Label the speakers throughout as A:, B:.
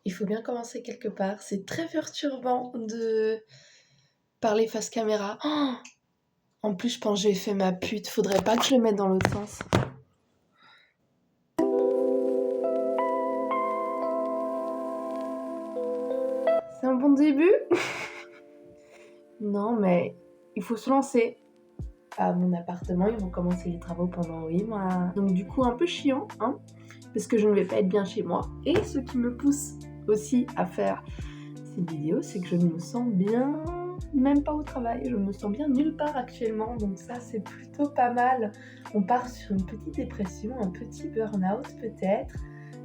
A: Il faut bien commencer quelque part. C'est très perturbant de parler face caméra. Oh, en plus, je pense que j'ai fait ma pute. Faudrait pas que je le mette dans l'autre sens. C'est un bon début. Non, mais il faut se lancer. À mon appartement, ils vont commencer les travaux pendant 8 mois. Donc du coup, un peu chiant, hein, parce que je ne vais pas être bien chez moi. Et ce qui me pousse aussi à faire cette vidéo, c'est que je me sens bien, même pas au travail, je me sens bien nulle part actuellement. Donc ça, c'est plutôt pas mal. On part sur une petite dépression, un petit burn-out peut-être.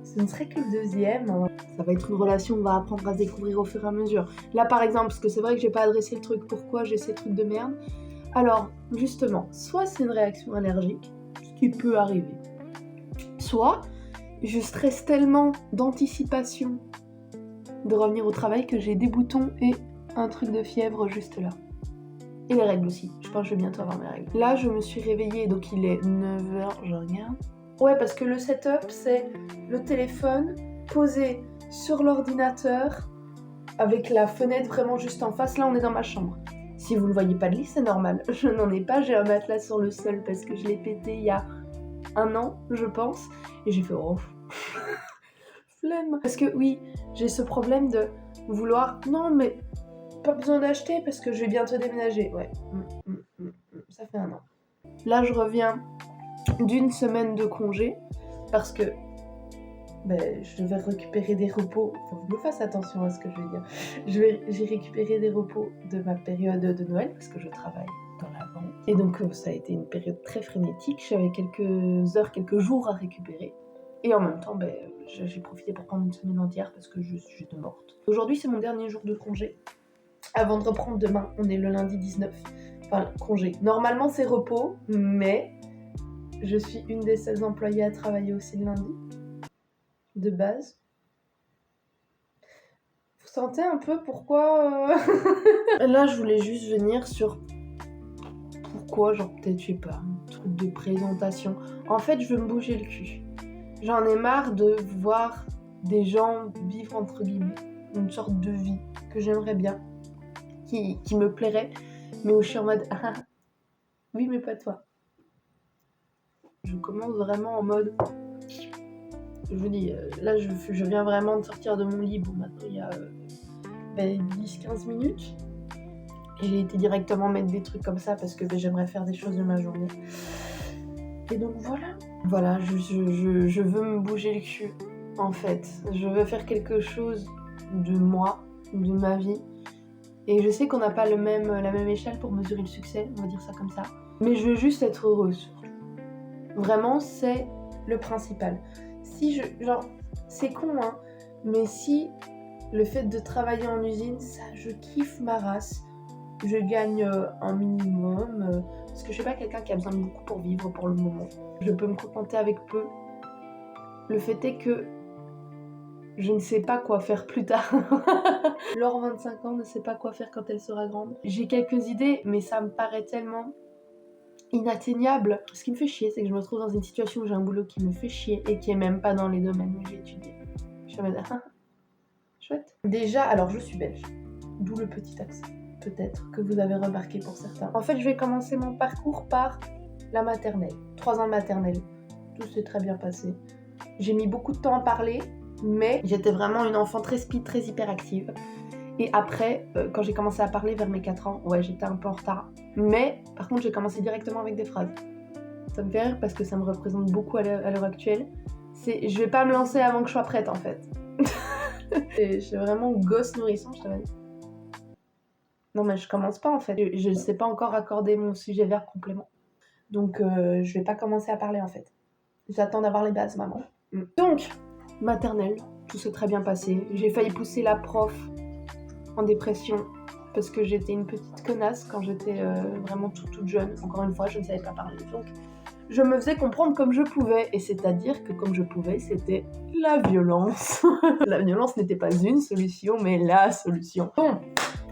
A: Ce ne serait que le deuxième. Ça va être une relation, on va apprendre à se découvrir au fur et à mesure. Là par exemple, parce que c'est vrai que j'ai pas adressé le truc, pourquoi j'ai ces trucs de merde. Alors, justement, soit c'est une réaction allergique, ce qui peut arriver, soit je stresse tellement d'anticipation de revenir au travail que j'ai des boutons et un truc de fièvre juste là. Et les règles aussi, je pense que je vais bientôt avoir mes règles. Là, je me suis réveillée, donc il est 9h, je regarde. Ouais, parce que le setup, c'est le téléphone posé sur l'ordinateur avec la fenêtre vraiment juste en face. Là, on est dans ma chambre. Si vous ne voyez pas de lit, c'est normal. Je n'en ai pas, j'ai un matelas sur le sol parce que je l'ai pété il y a 1 an, je pense. Et j'ai fait oh, flemme. Parce que oui, j'ai ce problème de vouloir... Non, mais pas besoin d'acheter parce que je vais bientôt déménager. Ouais, ça fait 1 an. Là, je reviens d'une semaine de congé parce que je vais récupérer des repos. Faut que je me fasse attention à ce que je vais dire. J'ai récupéré des repos de ma période de Noël parce que je travaille dans la vente. Et donc ça a été une période très frénétique. J'avais quelques heures, quelques jours à récupérer. Et en même temps, j'ai profité pour prendre une semaine entière parce que j'étais morte. Aujourd'hui, c'est mon dernier jour de congé. Avant de reprendre demain, on est le lundi 19. Enfin, congé. Normalement, c'est repos, mais je suis une des seules employées à travailler aussi le lundi. De base. Vous sentez un peu pourquoi Là, je voulais juste venir sur pourquoi, genre peut-être, je sais pas, un truc de présentation. En fait, je veux me bouger le cul. J'en ai marre de voir des gens vivre, entre guillemets, une sorte de vie que j'aimerais bien, qui me plairait, mais où je suis en mode ah, oui, mais pas toi. Je commence vraiment en mode... Je vous dis, là, je viens vraiment de sortir de mon lit. Bon, maintenant, il y a 10-15 minutes. Et j'ai été directement mettre des trucs comme ça parce que j'aimerais faire des choses de ma journée. Et donc, voilà. Voilà, je veux me bouger le cul, en fait. Je veux faire quelque chose de moi, de ma vie. Et je sais qu'on n'a pas la même échelle pour mesurer le succès, on va dire ça comme ça. Mais je veux juste être heureuse. Vraiment, c'est le principal. Si genre, c'est con, hein, mais si le fait de travailler en usine, ça, je kiffe ma race. Je gagne un minimum, parce que je suis pas quelqu'un qui a besoin de beaucoup pour vivre pour le moment. Je peux me contenter avec peu. Le fait est que je ne sais pas quoi faire plus tard. Laure, 25 ans, ne sait pas quoi faire quand elle sera grande. J'ai quelques idées, mais ça me paraît tellement inatteignable. Ce qui me fait chier, c'est que je me trouve dans une situation où j'ai un boulot qui me fait chier et qui est même pas dans les domaines où j'ai étudié. Je suis en mode chouette. Déjà, alors je suis belge, d'où le petit accent, peut-être que vous avez remarqué pour certains. En fait, je vais commencer mon parcours par la maternelle. 3 ans de maternelle, tout s'est très bien passé. J'ai mis beaucoup de temps à parler, mais j'étais vraiment une enfant très speed, très hyperactive. Et après, quand j'ai commencé à parler vers mes 4 ans, ouais, j'étais un peu en retard. Mais, par contre, j'ai commencé directement avec des phrases. Ça me fait rire parce que ça me représente beaucoup à l'heure actuelle. Je vais pas me lancer avant que je sois prête, en fait. Et je suis vraiment gosse nourrisson, je t'avais dit. Non, mais je commence pas, en fait. Je ne sais pas encore accorder mon sujet verbe complément. Donc, je vais pas commencer à parler, en fait. J'attends d'avoir les bases, maman. Donc, maternelle, tout s'est très bien passé. J'ai failli pousser la prof en dépression parce que j'étais une petite connasse quand j'étais vraiment toute jeune. Encore une fois, je ne savais pas parler. Donc, je me faisais comprendre comme je pouvais. Et c'est-à-dire que comme je pouvais, c'était la violence. La violence n'était pas une solution, mais la solution. Bon,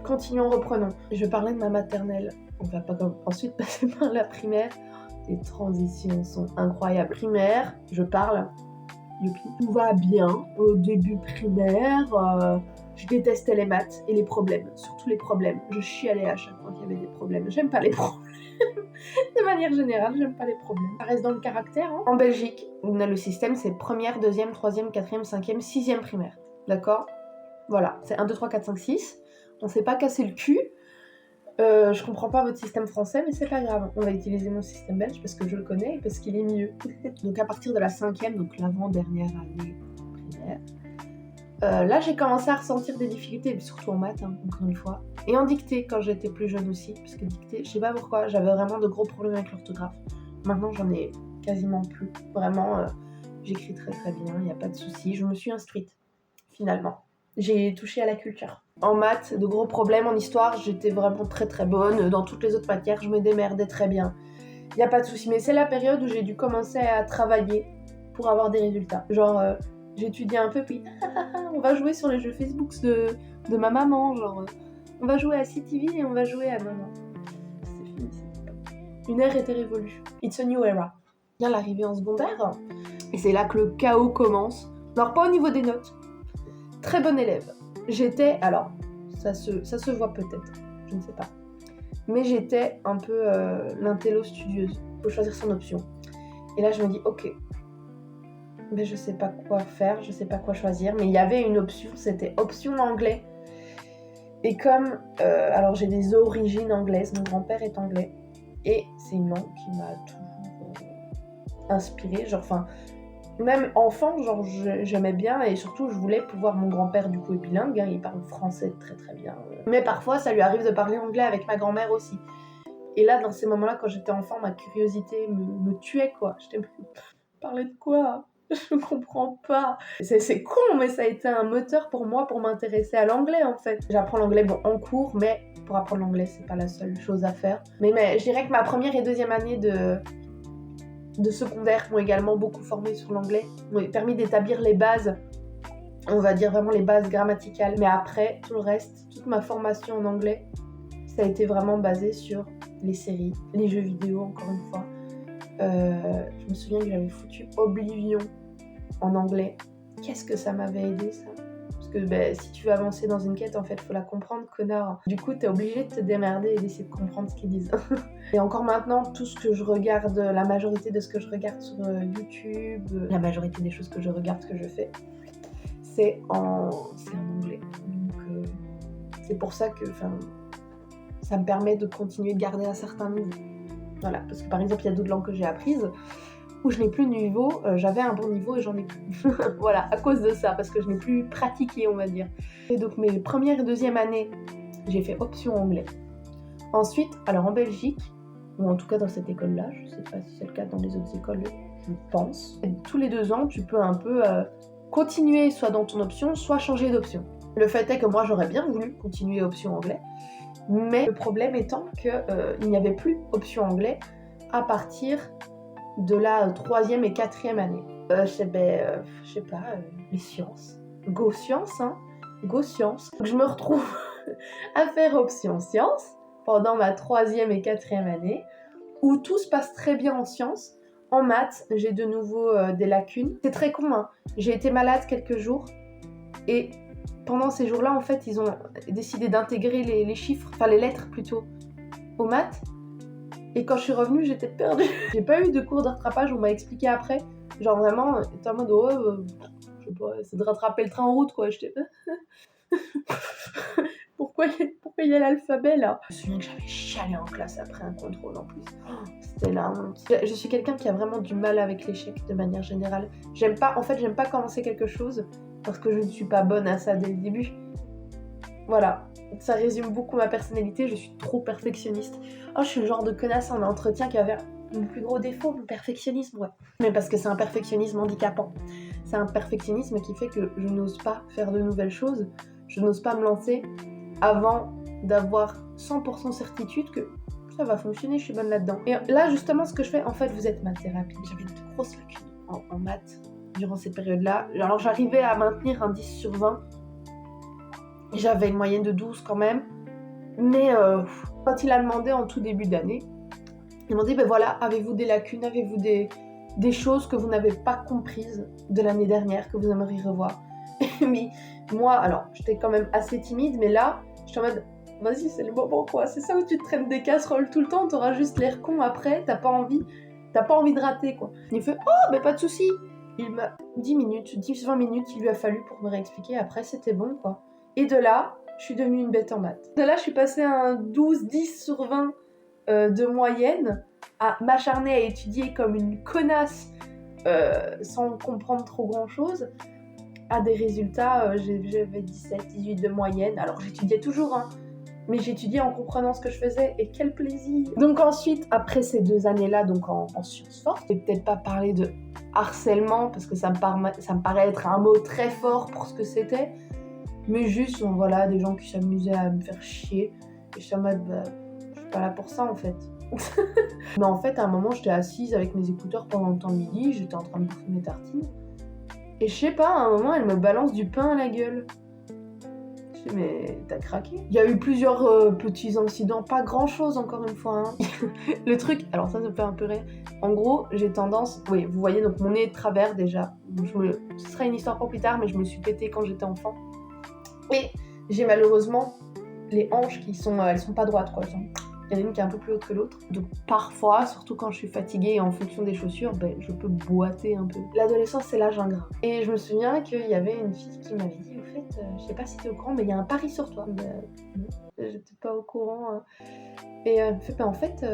A: continuons, reprenons. Je parlais de ma maternelle. On va pas ensuite passer par la primaire. Les transitions sont incroyables. Primaire, je parle. youpi. Tout va bien. Au début primaire, je détestais les maths et les problèmes, surtout les problèmes. Je chialais à chaque fois qu'il y avait des problèmes. J'aime pas les problèmes. De manière générale, j'aime pas les problèmes. Ça reste dans le caractère. Hein. En Belgique, on a le système, c'est première, deuxième, troisième, quatrième, cinquième, sixième primaire. D'accord ? Voilà, c'est 1, 2, 3, 4, 5, 6. On s'est pas cassé le cul. Je comprends pas votre système français, mais c'est pas grave. On va utiliser mon système belge parce que je le connais et parce qu'il est mieux. Donc à partir de la 5e, donc l'avant-dernière année primaire, là j'ai commencé à ressentir des difficultés, surtout en maths, hein, encore une fois. Et en dictée quand j'étais plus jeune aussi, parce que dictée, je sais pas pourquoi, j'avais vraiment de gros problèmes avec l'orthographe. Maintenant j'en ai quasiment plus. Vraiment, j'écris très très bien, il n'y a pas de souci. Je me suis instruite, finalement. J'ai touché à la culture. En maths, de gros problèmes. En histoire, j'étais vraiment très très bonne. Dans toutes les autres matières, je me démerdais très bien. Il n'y a pas de souci. Mais c'est la période où j'ai dû commencer à travailler pour avoir des résultats. Genre, j'étudiais un peu, puis on va jouer sur les jeux Facebook de ma maman. Genre, on va jouer à CTV et on va jouer à... Non, c'est fini. Une ère était révolue. It's a new era. Vient l'arrivée en secondaire. Et c'est là que le chaos commence. Alors, pas au niveau des notes. Très bonne élève. J'étais, alors, ça se voit peut-être, je ne sais pas. Mais j'étais un peu l'intello studieuse. Il faut choisir son option. Et là, je me dis, ok, mais je sais pas quoi faire, je sais pas quoi choisir. Mais il y avait une option, c'était option anglais. Et comme, alors j'ai des origines anglaises, mon grand-père est anglais. Et c'est une langue qui m'a toujours inspirée. Genre, enfin... Même enfant, genre j'aimais bien et surtout je voulais pouvoir, mon grand-père du coup est bilingue, hein, il parle français très très bien. Mais parfois ça lui arrive de parler anglais avec ma grand-mère aussi. Et là dans ces moments-là quand j'étais enfant, ma curiosité me tuait quoi. J'étais parler de quoi ? Je comprends pas. C'est con mais ça a été un moteur pour moi pour m'intéresser à l'anglais en fait. J'apprends l'anglais bon en cours mais pour apprendre l'anglais c'est pas la seule chose à faire. Mais je dirais que ma première et deuxième année de secondaire m'ont également beaucoup formé sur l'anglais, m'ont permis d'établir les bases, on va dire vraiment les bases grammaticales. Mais après, tout le reste, toute ma formation en anglais, ça a été vraiment basé sur les séries, les jeux vidéo, encore une fois. Je me souviens que j'avais foutu Oblivion en anglais. Qu'est-ce que ça m'avait aidé, ça ? Parce que si tu veux avancer dans une quête, en fait, faut la comprendre, connard. Du coup, t'es obligé de te démerder et d'essayer de comprendre ce qu'ils disent. Et encore maintenant, tout ce que je regarde, la majorité de ce que je regarde sur YouTube, la majorité des choses que je regarde, que je fais, c'est en anglais. Donc, c'est pour ça que ça me permet de continuer de garder un certain niveau. Voilà, parce que par exemple, il y a d'autres langues que j'ai apprises où je n'ai plus de niveau, j'avais un bon niveau et j'en ai plus. Voilà, à cause de ça, parce que je n'ai plus pratiqué, on va dire. Et donc mes premières et deuxième années, j'ai fait option anglais. Ensuite, alors en Belgique, ou en tout cas dans cette école-là, je ne sais pas si c'est le cas dans les autres écoles, je pense. Et tous les 2 ans, tu peux un peu continuer soit dans ton option, soit changer d'option. Le fait est que moi, j'aurais bien voulu continuer option anglais, mais le problème étant qu'il n'y avait plus option anglais à partir de la 3e et 4e année. Je sais pas, les sciences. Go sciences, hein. Go sciences. Donc je me retrouve à faire option sciences pendant ma 3e et 4e année, où tout se passe très bien en sciences. En maths, j'ai de nouveau des lacunes. C'est très con, hein. J'ai été malade quelques jours, et pendant ces jours-là, en fait, ils ont décidé d'intégrer les chiffres, enfin les lettres plutôt, aux maths. Et quand je suis revenue, j'étais perdue. J'ai pas eu de cours de rattrapage, on m'a expliqué après. Genre vraiment, t'es en mode, je sais pas, c'est de rattraper le train en route, quoi. J'étais... Pourquoi il y a l'alphabet, là ? Je me souviens que j'avais chialé en classe après un contrôle, en plus. C'était la honte. Je suis quelqu'un qui a vraiment du mal avec l'échec, de manière générale. J'aime pas commencer quelque chose, parce que je ne suis pas bonne à ça dès le début. Voilà. Ça résume beaucoup ma personnalité, je suis trop perfectionniste. Oh, je suis le genre de connasse en entretien qui avait mon plus gros défaut, mon perfectionnisme, ouais. Mais parce que c'est un perfectionnisme handicapant. C'est un perfectionnisme qui fait que je n'ose pas faire de nouvelles choses, je n'ose pas me lancer avant d'avoir 100% certitude que ça va fonctionner, je suis bonne là-dedans. Et là, justement, ce que je fais, en fait, vous êtes ma thérapie. J'avais de grosses lacunes en maths durant ces périodes-là. Alors, j'arrivais à maintenir un 10 sur 20. J'avais une moyenne de 12 quand même, mais quand il a demandé en tout début d'année, il m'a dit, voilà, avez-vous des lacunes, avez-vous des des choses que vous n'avez pas comprises de l'année dernière, que vous aimeriez revoir. Mais moi, alors, j'étais quand même assez timide, mais là, je suis en mode, vas-y, c'est le moment, quoi. C'est ça où tu te traînes des casseroles tout le temps, t'auras juste l'air con après, t'as pas envie de rater, quoi. Il fait, oh, mais pas de souci. Il m'a 10-20 minutes, il lui a fallu pour me réexpliquer, après c'était bon, quoi. Et de là, je suis devenue une bête en maths. De là, je suis passée à un 12-10 sur 20 de moyenne, à m'acharner à étudier comme une connasse, sans comprendre trop grand-chose, à des résultats, j'avais 17-18 de moyenne. Alors j'étudiais toujours, hein, mais j'étudiais en comprenant ce que je faisais, et quel plaisir. Donc ensuite, après ces 2 années-là, donc en sciences fortes, je vais peut-être pas parler de harcèlement, parce que ça me paraît être un mot très fort pour ce que c'était, mais juste, voilà, des gens qui s'amusaient à me faire chier, et je suis en mode, bah, je suis pas là pour ça, en fait. Mais en fait, à un moment, j'étais assise avec mes écouteurs pendant le temps de midi, j'étais en train de bouffer mes tartines, et je sais pas, à un moment, elle me balance du pain à la gueule. Je dis, mais t'as craqué? Il y a eu plusieurs petits incidents, pas grand chose encore une fois, hein. Le truc, alors ça me fait un peu rire. En gros, j'ai tendance, oui, vous voyez, donc mon nez est de travers déjà. Ce sera une histoire pour plus tard, mais je me suis pété quand j'étais enfant. Et j'ai malheureusement les hanches elles sont pas droites, quoi. Il y en a une qui est un peu plus haute que l'autre. Donc parfois, surtout quand je suis fatiguée et en fonction des chaussures, je peux boiter un peu. L'adolescence, c'est l'âge ingrat. Et je me souviens qu'il y avait une fille qui m'avait dit, au fait, je sais pas si t'es au courant, mais il y a un pari sur toi. Non, j'étais pas au courant. Et elle me fait, en fait,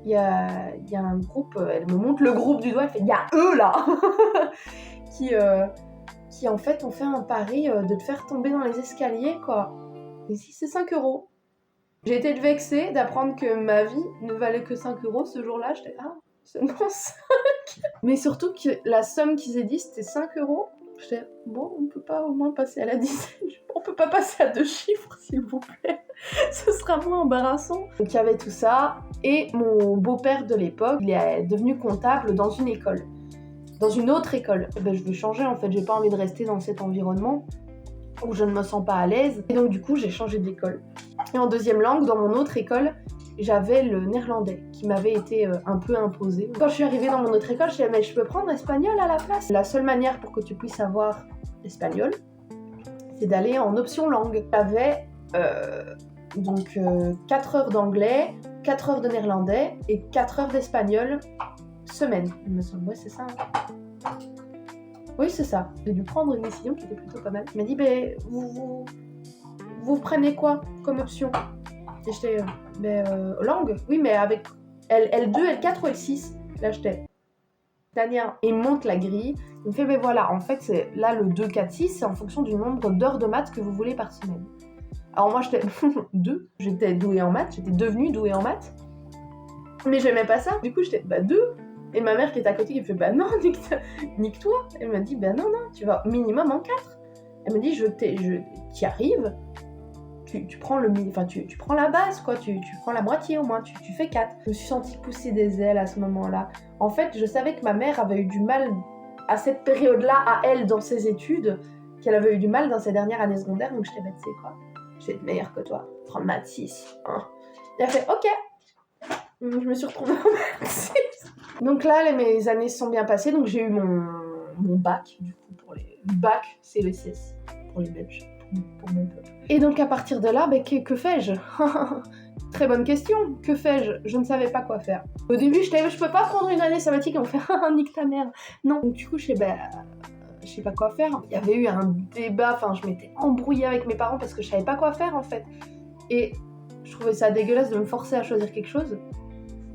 A: il y a un groupe, elle me montre le groupe du doigt, elle fait, il y a eux là qui en fait ont fait un pari de te faire tomber dans les escaliers, quoi. Et si c'est 5 €. J'ai été vexée d'apprendre que ma vie ne valait que 5 € ce jour-là. J'étais seulement 5. Mais surtout que la somme qu'ils aient dit, c'était 5 €. J'étais, bon, on peut pas au moins passer à la dizaine. On peut pas passer à 2 chiffres, s'il vous plaît. Ce sera moins embarrassant. Donc il y avait tout ça. Et mon beau-père de l'époque, il est devenu comptable dans une école. Dans une autre école. Je vais changer, en fait. J'ai pas envie de rester dans cet environnement où je ne me sens pas à l'aise. Et donc du coup, j'ai changé d'école. Et en deuxième langue, dans mon autre école, j'avais le néerlandais qui m'avait été un peu imposé. Quand je suis arrivée dans mon autre école, je disais, mais je peux prendre espagnol à la place. La seule manière pour que tu puisses avoir espagnol, c'est d'aller en option langue. J'avais 4 heures d'anglais, 4 heures de néerlandais et 4 heures d'espagnol semaine. Il me semble, ouais, c'est ça. Hein. Oui, c'est ça. J'ai dû prendre une décision qui était plutôt pas mal. Il m'a dit, vous prenez quoi comme option? Et j'étais, langue? Oui, mais avec L2, L4 ou L6? Là, j'étais, Daniel, il monte la grille. Il me fait, mais voilà, en fait, c'est là le 2, 4, 6, c'est en fonction du nombre d'heures de maths que vous voulez par semaine. Alors moi, j'étais 2. J'étais douée en maths, j'étais devenue douée en maths. Mais j'aimais pas ça. Du coup, j'étais, 2. Et ma mère qui est à côté, qui me fait, non, nique-toi. Elle m'a dit, non, tu vas minimum en 4. Elle m'a dit, t'y arrives. Tu prends tu prends la base, quoi, tu prends la moitié au moins, tu fais 4. Je me suis sentie pousser des ailes à ce moment-là. En fait, je savais que ma mère avait eu du mal à cette période-là, à elle, dans ses études, qu'elle avait eu du mal dans ses dernières années secondaires, donc je t'ai dit, tu sais quoi, je vais être meilleure que toi, prendre maths 6. Hein. Elle a fait, ok. Je me suis retrouvée en maths 6. Donc là, mes années se sont bien passées, donc j'ai eu mon bac, du coup, pour les... Bac, c'est le CS, pour les Belges. Pour mon peuple. Et donc à partir de là, que fais-je? Très bonne question. Que fais-je? Je ne savais pas quoi faire. Au début, je peux pas prendre une année sabbatique et on fait nique ta mère. Non. Donc du coup, je sais pas quoi faire. Il y avait eu un débat, je m'étais embrouillée avec mes parents parce que je savais pas quoi faire en fait. Et je trouvais ça dégueulasse de me forcer à choisir quelque chose.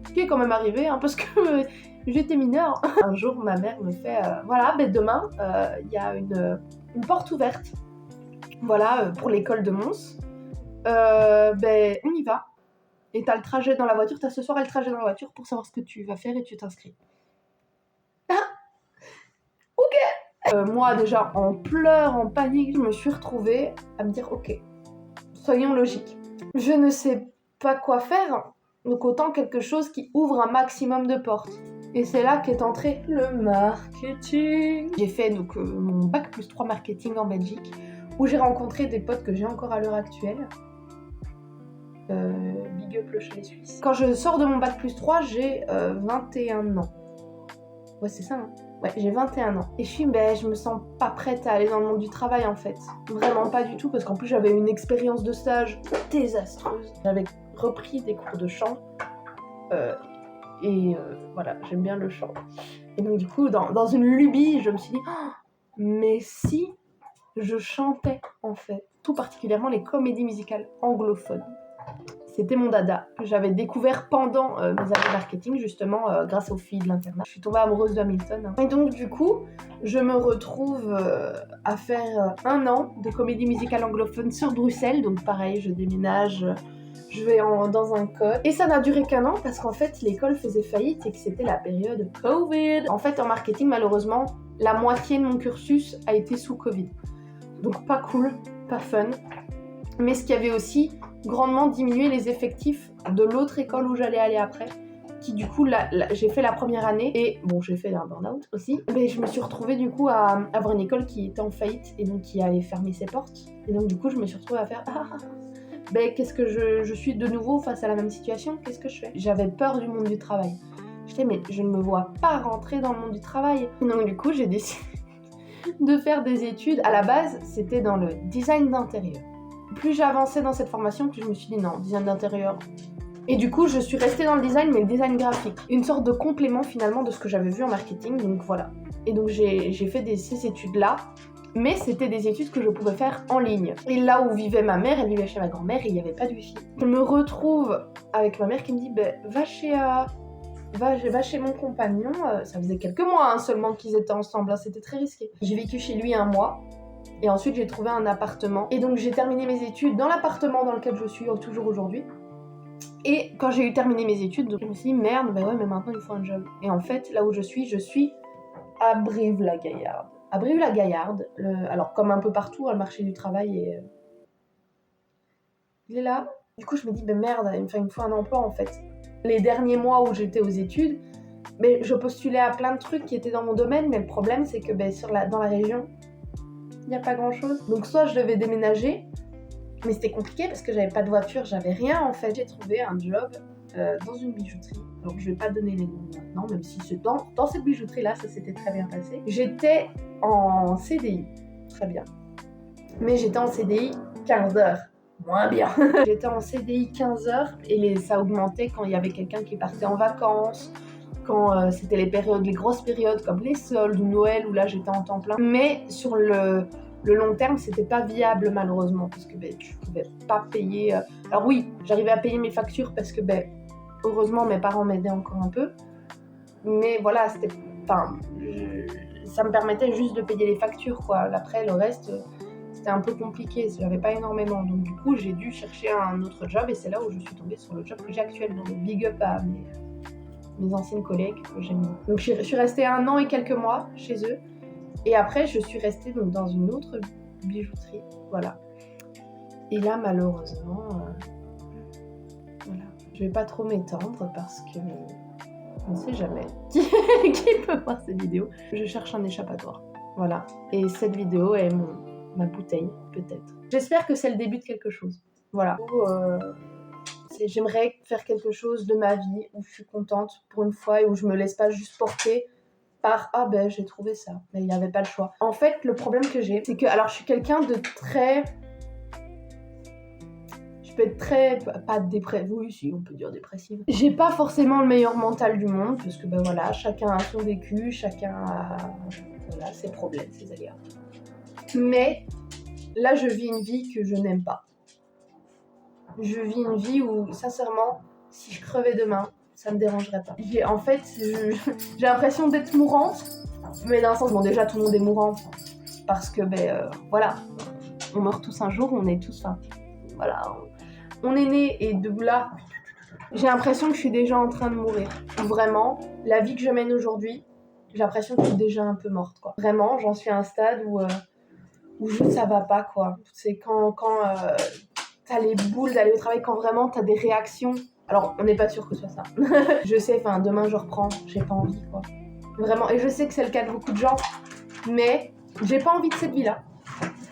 A: Ce qui est quand même arrivé, hein, parce que j'étais mineure. Un jour, ma mère me fait, voilà, demain, il y a une porte ouverte. Voilà, pour l'école de Mons. On y va. Et t'as le trajet dans la voiture, t'as ce soir le trajet dans la voiture pour savoir ce que tu vas faire et tu t'inscris. Ok. Moi, déjà, en pleurs, en panique, je me suis retrouvée à me dire, ok, soyons logiques. Je ne sais pas quoi faire, donc autant quelque chose qui ouvre un maximum de portes. Et c'est là qu'est entré le marketing. J'ai fait donc mon bac plus 3 marketing en Belgique, où j'ai rencontré des potes que j'ai encore à l'heure actuelle. Big up le chalet suisse. Quand je sors de mon bac plus 3, j'ai 21 ans. Ouais, c'est ça, hein. Ouais, j'ai 21 ans. Et je me sens pas prête à aller dans le monde du travail, en fait. Vraiment pas du tout, parce qu'en plus, j'avais une expérience de stage désastreuse. J'avais repris des cours de chant. Voilà, j'aime bien le chant. Et donc, du coup, dans une lubie, je me suis dit, oh, mais si je chantais, en fait. Tout particulièrement les comédies musicales anglophones. C'était mon dada, que j'avais découvert pendant mes années marketing, justement, grâce aux filles de l'internat. Je suis tombée amoureuse de Hamilton. Hein. Et donc, du coup, je me retrouve à faire 1 an de comédie musicale anglophone sur Bruxelles. Donc, pareil, je déménage, je vais dans un code. Et ça n'a duré qu'1 an parce qu'en fait, l'école faisait faillite et que c'était la période Covid. En fait, en marketing, malheureusement, la moitié de mon cursus a été sous Covid. Donc, pas cool, pas fun. Mais ce qui avait aussi grandement diminué les effectifs de l'autre école où j'allais aller après, qui du coup, j'ai fait la première année, et bon, j'ai fait un burn-out aussi, mais je me suis retrouvée du coup à avoir une école qui était en faillite, et donc qui allait fermer ses portes, et donc du coup, je me suis retrouvée à faire qu'est-ce que je suis de nouveau face à la même situation, qu'est-ce que je fais? J'avais peur du monde du travail. Je disais, mais je ne me vois pas rentrer dans le monde du travail. Et donc du coup, j'ai décidé de faire des études. À la base, c'était dans le design d'intérieur. Plus j'ai avancé dans cette formation, plus je me suis dit non, design d'intérieur. Et du coup, je suis restée dans le design, mais le design graphique. Une sorte de complément finalement de ce que j'avais vu en marketing, donc voilà. Et donc j'ai fait ces études-là, mais c'était des études que je pouvais faire en ligne. Et là où vivait ma mère, elle vivait chez ma grand-mère et il n'y avait pas de wifi. Je me retrouve avec ma mère qui me dit va chez mon compagnon. Ça faisait quelques mois seulement qu'ils étaient ensemble, c'était très risqué. J'ai vécu chez lui 1 mois. Et ensuite, j'ai trouvé un appartement. Et donc, j'ai terminé mes études dans l'appartement dans lequel je suis toujours aujourd'hui. Et quand j'ai eu terminé mes études, je me suis dit, merde, ouais, mais maintenant, il faut un job. Et en fait, là où je suis à Brive-la-Gaillarde. À Brive-la-Gaillarde, alors comme un peu partout, le marché du travail il est là. Du coup, je me dis, merde, il me faut un emploi, en fait. Les derniers mois où j'étais aux études, je postulais à plein de trucs qui étaient dans mon domaine, mais le problème, c'est que dans la région, il n'y a pas grand chose. Donc soit je devais déménager, mais c'était compliqué parce que j'avais pas de voiture, j'avais rien en fait. J'ai trouvé un job dans une bijouterie. Alors je vais pas donner les noms maintenant, même si dans cette bijouterie là, ça s'était très bien passé. J'étais en CDI, très bien. Mais j'étais en CDI 15 heures. Moins bien. J'étais en CDI 15 heures et ça augmentait quand il y avait quelqu'un qui partait en vacances, quand c'était les grosses périodes comme les soldes ou Noël où là j'étais en temps plein. Mais sur le long terme, c'était pas viable malheureusement parce que tu pouvais pas payer. Alors oui, j'arrivais à payer mes factures parce que heureusement mes parents m'aidaient encore un peu. Mais voilà, ça me permettait juste de payer les factures quoi. Après le reste, c'était un peu compliqué, j'avais pas énormément. Donc du coup, j'ai dû chercher un autre job et c'est là où je suis tombée sur le job que j'ai actuellement. Donc big up à mes anciennes collègues que j'aime beaucoup. Donc je suis restée 1 an et quelques mois chez eux. Et après, je suis restée donc, dans une autre bijouterie. Voilà. Et là, malheureusement, voilà. Je vais pas trop m'étendre parce que on ne sait jamais qui peut voir cette vidéo. Je cherche un échappatoire. Voilà. Et cette vidéo est ma bouteille, peut-être. J'espère que c'est le début de quelque chose. Voilà. J'aimerais faire quelque chose de ma vie où je suis contente pour une fois et où je me laisse pas juste porter par j'ai trouvé ça, mais il n'y avait pas le choix. En fait, le problème que j'ai, c'est que alors je suis quelqu'un de très, je peux être très pas dépressive, oui si on peut dire dépressive. J'ai pas forcément le meilleur mental du monde parce que voilà, chacun a son vécu, chacun a ses problèmes, ses aléas. Mais là, je vis une vie que je n'aime pas. Je vis une vie où, sincèrement, si je crevais demain, ça me dérangerait pas. J'ai l'impression d'être mourante, mais dans le sens, déjà tout le monde est mourant, parce que voilà, on meurt tous un jour, on est tous, voilà, on est né et de là, j'ai l'impression que je suis déjà en train de mourir. Vraiment, la vie que je mène aujourd'hui, j'ai l'impression que je suis déjà un peu morte, quoi. Vraiment, j'en suis à un stade où ça va pas, quoi. C'est quand t'as les boules d'aller au travail, quand vraiment t'as des réactions. Alors, on n'est pas sûr que ce soit ça. Je sais, demain je reprends, j'ai pas envie, quoi. Vraiment, et je sais que c'est le cas de beaucoup de gens, mais j'ai pas envie de cette vie-là.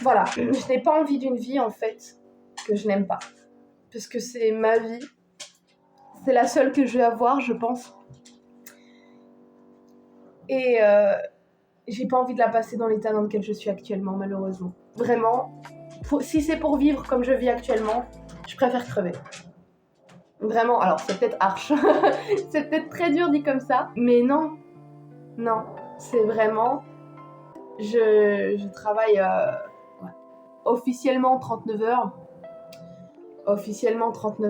A: Voilà, je n'ai pas envie d'une vie, en fait, que je n'aime pas. Parce que c'est ma vie. C'est la seule que je vais avoir, je pense. Et j'ai pas envie de la passer dans l'état dans lequel je suis actuellement, malheureusement. Vraiment, si c'est pour vivre comme je vis actuellement, je préfère crever. Vraiment, alors c'est peut-être harsh, c'est peut-être très dur dit comme ça, mais non, c'est vraiment, je travaille officiellement 39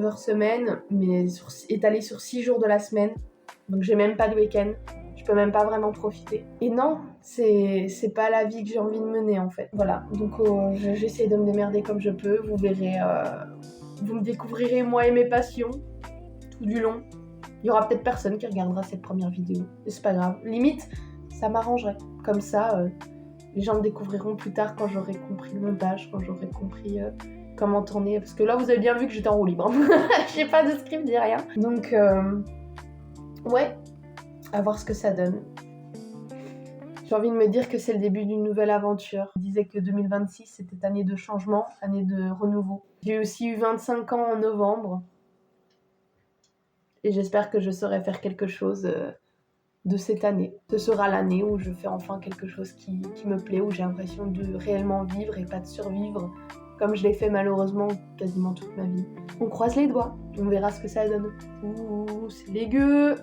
A: heures semaine, mais étalé sur 6 jours de la semaine, donc j'ai même pas de week-end, je peux même pas vraiment profiter. Et non, c'est pas la vie que j'ai envie de mener en fait. Voilà, donc j'essaie de me démerder comme je peux, vous verrez, vous me découvrirez moi et mes passions tout du long. Il y aura peut-être personne qui regardera cette première vidéo, et c'est pas grave. Limite, ça m'arrangerait. Comme ça, les gens me découvriront plus tard quand j'aurai compris le montage, quand j'aurai compris comment tourner. Parce que là, vous avez bien vu que j'étais en roue libre. J'ai pas de script ni rien. Donc, ouais, à voir ce que ça donne. J'ai envie de me dire que c'est le début d'une nouvelle aventure. Je disais que 2026, c'était année de changement, année de renouveau. J'ai aussi eu 25 ans en novembre. Et j'espère que je saurai faire quelque chose de cette année. Ce sera l'année où je fais enfin quelque chose qui me plaît, où j'ai l'impression de réellement vivre et pas de survivre, comme je l'ai fait malheureusement quasiment toute ma vie. On croise les doigts, on verra ce que ça donne. Ouh, c'est dégueu!